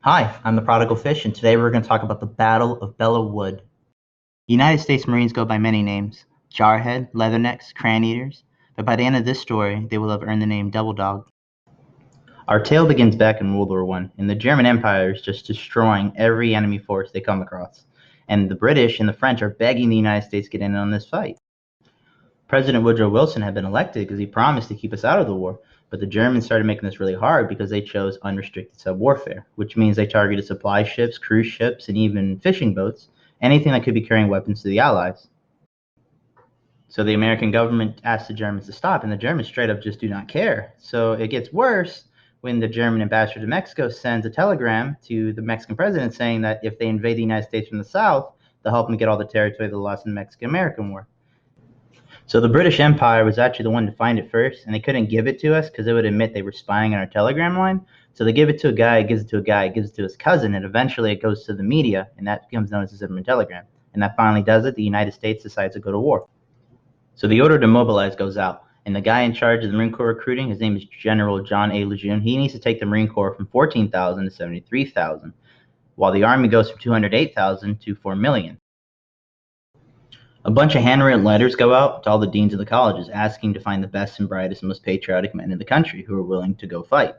Hi, I'm the Prodigal Fish, and today we're going to talk about the Battle of Belleau Wood. United States Marines go by many names: Jarhead, Leathernecks, Craneaters, but by the end of this story, they will have earned the name Devildog. Our tale begins back in World War I, and the German Empire is just destroying every enemy force they come across, and the British and the French are begging the United States to get in on this fight. President Woodrow Wilson had been elected because he promised to keep us out of the war, but the Germans started making this really hard because they chose unrestricted sub-warfare, which means they targeted supply ships, cruise ships, and even fishing boats, anything that could be carrying weapons to the Allies. So the American government asked the Germans to stop, and the Germans straight up just do not care. So it gets worse when the German ambassador to Mexico sends a telegram to the Mexican president saying that if they invade the United States from the south, they'll help them get all the territory they lost in the Mexican-American War. So the British Empire was actually the one to find it first, and they couldn't give it to us because they would admit they were spying on our telegram line. So they give it to a guy, gives it to a guy, gives it to his cousin, and eventually it goes to the media, and that becomes known as the Zimmerman telegram. And that finally does it. The United States decides to go to war. So the order to mobilize goes out, and the guy in charge of the Marine Corps recruiting, his name is General John A. Lejeune. He needs to take the Marine Corps from 14,000 to 73,000, while the Army goes from 208,000 to 4 million. A bunch of handwritten letters go out to all the deans of the colleges asking to find the best and brightest and most patriotic men in the country who are willing to go fight.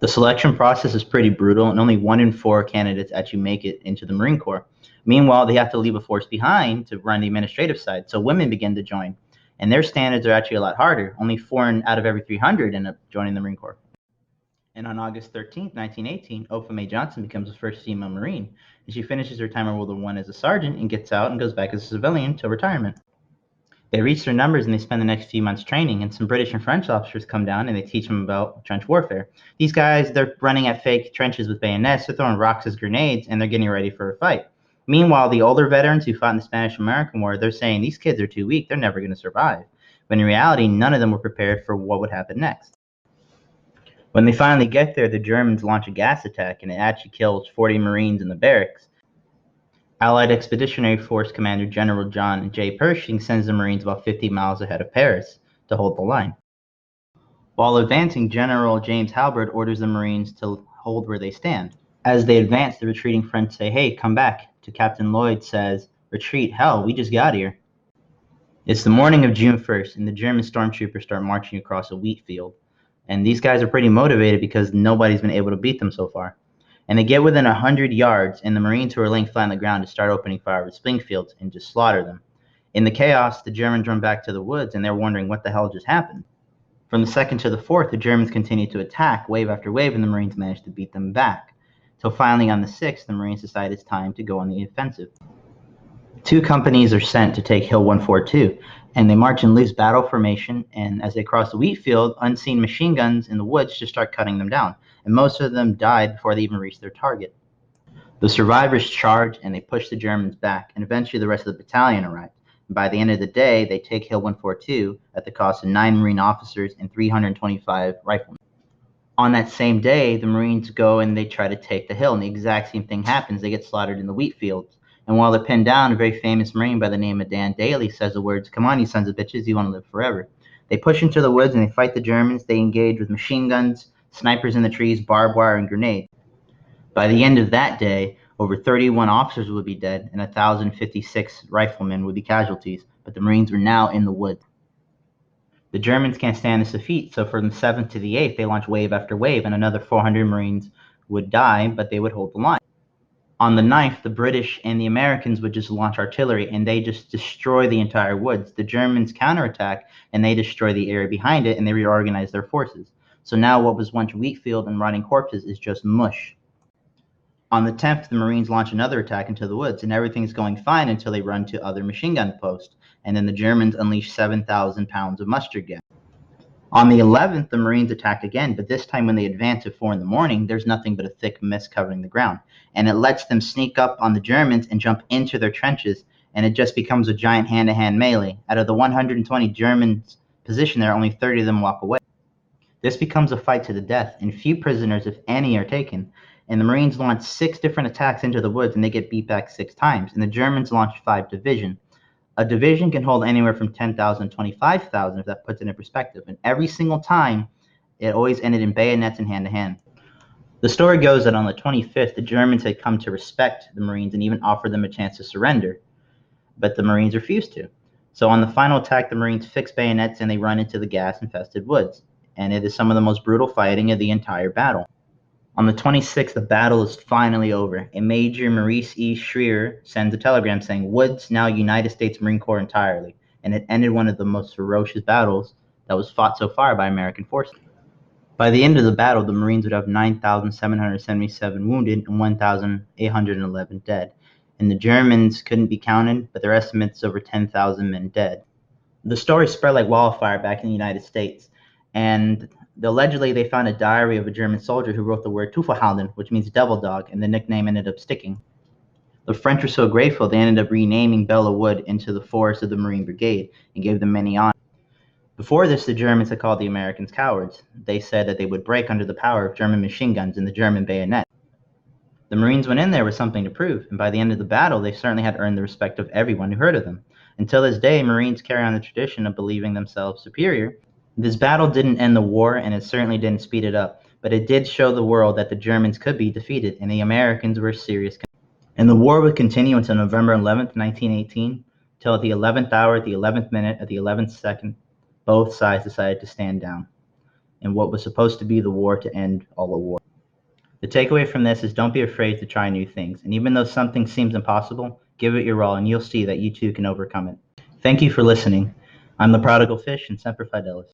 The selection process is pretty brutal, and only 1 in 4 candidates actually make it into the Marine Corps. Meanwhile, they have to leave a force behind to run the administrative side, so women begin to join, and their standards are actually a lot harder. Only 4 out of every 300 end up joining the Marine Corps. And on August 13th, 1918, Opha May Johnson becomes the first female Marine, and she finishes her time in World War I as a sergeant and gets out and goes back as a civilian till retirement. They reach their numbers and they spend the next few months training, and some British and French officers come down and they teach them about trench warfare. These guys, they're running at fake trenches with bayonets, they're throwing rocks as grenades, and they're getting ready for a fight. Meanwhile, the older veterans who fought in the Spanish-American War, they're saying these kids are too weak, they're never going to survive. But in reality, none of them were prepared for what would happen next. When they finally get there, the Germans launch a gas attack, and it actually kills 40 Marines in the barracks. Allied Expeditionary Force Commander General John J. Pershing sends the Marines about 50 miles ahead of Paris to hold the line. While advancing, General James Halbert orders the Marines to hold where they stand. As they advance, the retreating French say, "Hey, come back." To Captain Lloyd says, "Retreat, hell, we just got here." It's the morning of June 1st, and the German stormtroopers start marching across a wheat field. And these guys are pretty motivated because nobody's been able to beat them so far. And they get within 100 yards, and the Marines who are laying flat on the ground just start opening fire with Springfields and just slaughter them. In the chaos, the Germans run back to the woods, and they're wondering what the hell just happened. From the 2nd to the 4th, the Germans continue to attack wave after wave, and the Marines manage to beat them back. Till finally on the 6th, the Marines decide it's time to go on the offensive. 2 companies are sent to take Hill 142, and they march in loose battle formation, and as they cross the wheat field, unseen machine guns in the woods just start cutting them down, and most of them died before they even reached their target. The survivors charge, and they push the Germans back, and eventually the rest of the battalion arrives. And by the end of the day, they take Hill 142 at the cost of 9 Marine officers and 325 riflemen. On that same day, the Marines go and they try to take the hill, and the exact same thing happens. They get slaughtered in the wheat fields. And while they're pinned down, a very famous Marine by the name of Dan Daly says the words, "Come on, you sons of bitches, you want to live forever." They push into the woods and they fight the Germans. They engage with machine guns, snipers in the trees, barbed wire, and grenades. By the end of that day, over 31 officers would be dead and 1,056 riflemen would be casualties, but the Marines were now in the woods. The Germans can't stand this defeat, so from the 7th to the 8th, they launch wave after wave, and another 400 Marines would die, but they would hold the line. On the 9th, the British and the Americans would just launch artillery, and they just destroy the entire woods. The Germans counterattack, and they destroy the area behind it, and they reorganize their forces. So now what was once wheat field and rotting corpses is just mush. On the 10th, the Marines launch another attack into the woods, and everything's going fine until they run to other machine gun posts, and then the Germans unleash 7,000 pounds of mustard gas. On the 11th, the Marines attack again, but this time when they advance at 4 in the morning, there's nothing but a thick mist covering the ground. And it lets them sneak up on the Germans and jump into their trenches, and it just becomes a giant hand-to-hand melee. Out of the 120 Germans positioned there, only 30 of them walk away. This becomes a fight to the death, and few prisoners, if any, are taken. And the Marines launch 6 different attacks into the woods, and they get beat back 6 times. And the Germans launch 5 divisions. A division can hold anywhere from 10,000 to 25,000, if that puts it in perspective. And every single time, it always ended in bayonets and hand-to-hand. The story goes that on the 25th, the Germans had come to respect the Marines and even offered them a chance to surrender, but the Marines refused to. So on the final attack, the Marines fix bayonets and they run into the gas-infested woods, and it is some of the most brutal fighting of the entire battle. On the 26th, the battle is finally over, and Major Maurice E. Schreier sends a telegram saying, "Woods now United States Marine Corps entirely," and it ended one of the most ferocious battles that was fought so far by American forces. By the end of the battle, the Marines would have 9,777 wounded and 1,811 dead, and the Germans couldn't be counted, but their estimates over 10,000 men dead. The story spread like wildfire back in the United States, and allegedly they found a diary of a German soldier who wrote the word Teufelhound, which means devil dog, and the nickname ended up sticking. The French were so grateful they ended up renaming Belleau Wood into the Forest of the Marine Brigade and gave them many honors. Before this, the Germans had called the Americans cowards. They said that they would break under the power of German machine guns and the German bayonet. The Marines went in there with something to prove, and by the end of the battle, they certainly had earned the respect of everyone who heard of them. Until this day, Marines carry on the tradition of believing themselves superior. This battle didn't end the war, and it certainly didn't speed it up, but it did show the world that the Germans could be defeated, and the Americans were serious. And the war would continue until November 11th, 1918, till at the 11th hour, at the 11th minute, at the 11th second, both sides decided to stand down in what was supposed to be the war to end all the war. The takeaway from this is don't be afraid to try new things, and even though something seems impossible, give it your all and you'll see that you too can overcome it. Thank you for listening. I'm the Prodigal Fish and Semper Fidelis.